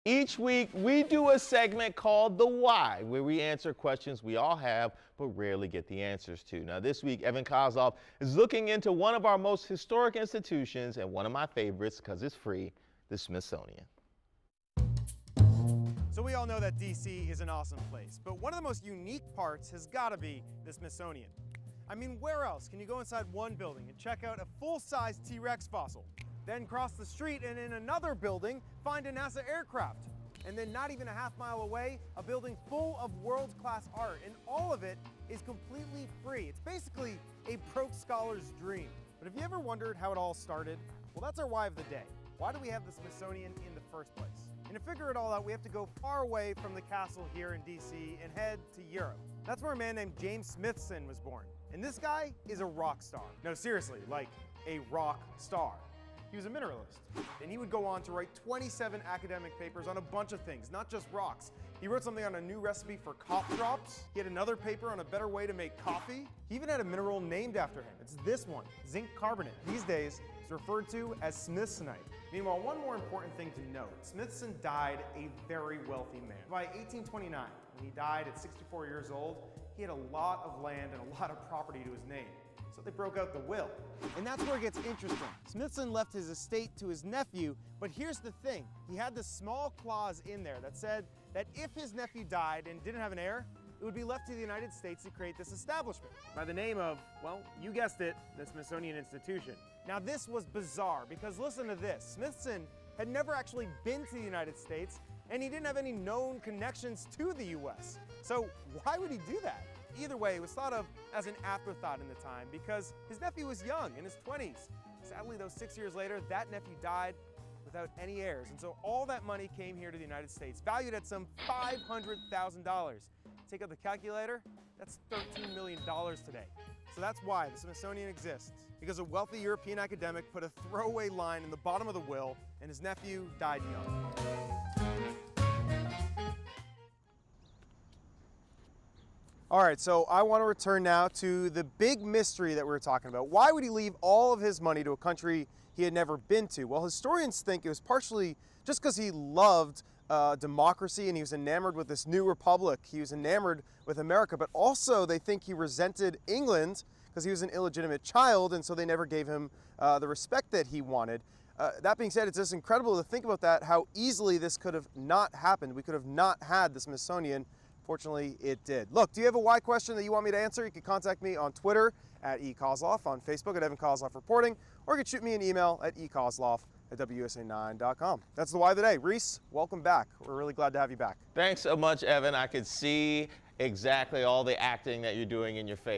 Each week, we do a segment called The Why, where we answer questions we all have but rarely get the answers to. Now, this week, Evan Koslof is looking into one of our most historic institutions and one of my favorites, because it's free, the Smithsonian. So we all know that DC is an awesome place, but one of the most unique parts has got to be the Smithsonian. I mean, where else can you go inside one building and check out a full-size T-Rex fossil? Then cross the street and in another building, find a NASA aircraft. And then not even a half-mile away, a building full of world-class art, and all of it is completely free. It's basically a broke scholar's dream. But have you ever wondered how it all started? Well, that's our why of the day. Why do we have the Smithsonian in the first place? And to figure it all out, we have to go far away from the castle here in DC and head to Europe. That's where a man named James Smithson was born. And this guy is a rock star. No, seriously, like a rock star. He was a mineralist, and he would go on to write 27 academic papers on a bunch of things, not just rocks. He wrote something on a new recipe for cough drops. He had another paper on a better way to make coffee. He even had a mineral named after him. It's this one, zinc carbonate. These days, it's referred to as Smithsonite. Meanwhile, one more important thing to note, Smithson died a very wealthy man. By 1829, when he died at 64 years old, he had a lot of land and a lot of property to his name. So they broke out the will. And that's where it gets interesting. Smithson left his estate to his nephew, but here's the thing. He had this small clause in there that said that if his nephew died and didn't have an heir, it would be left to the United States to create this establishment by the name of, well, you guessed it, the Smithsonian Institution. Now this was bizarre because listen to this. Smithson had never actually been to the United States and he didn't have any known connections to the US. So why would he do that? Either way, it was thought of as an afterthought in the time because his nephew was young, in his 20s. Sadly, though, 6 years later, that nephew died without any heirs. And so all that money came here to the United States, valued at some $500,000. Take out the calculator, that's $13 million today. So that's why the Smithsonian exists, because a wealthy European academic put a throwaway line in the bottom of the will, and his nephew died young. All right, so I want to return now to the big mystery that we were talking about. Why would he leave all of his money to a country he had never been to? Well, historians think it was partially just because he loved democracy and he was enamored with this new republic. He was enamored with America, but also they think he resented England because he was an illegitimate child, and so they never gave him the respect that he wanted. That being said, it's just incredible to think about that, how easily this could have not happened. We could have not had the Smithsonian. Fortunately, it did. Look, do you have a why question that you want me to answer? You can contact me on Twitter at @ekoslof, on Facebook at Evan Koslof Reporting, or you can shoot me an email at ekoslof@wsa9.com. That's the why of the day. Reese, welcome back. We're really glad to have you back. Thanks so much, Evan. I could see exactly all the acting that you're doing in your face.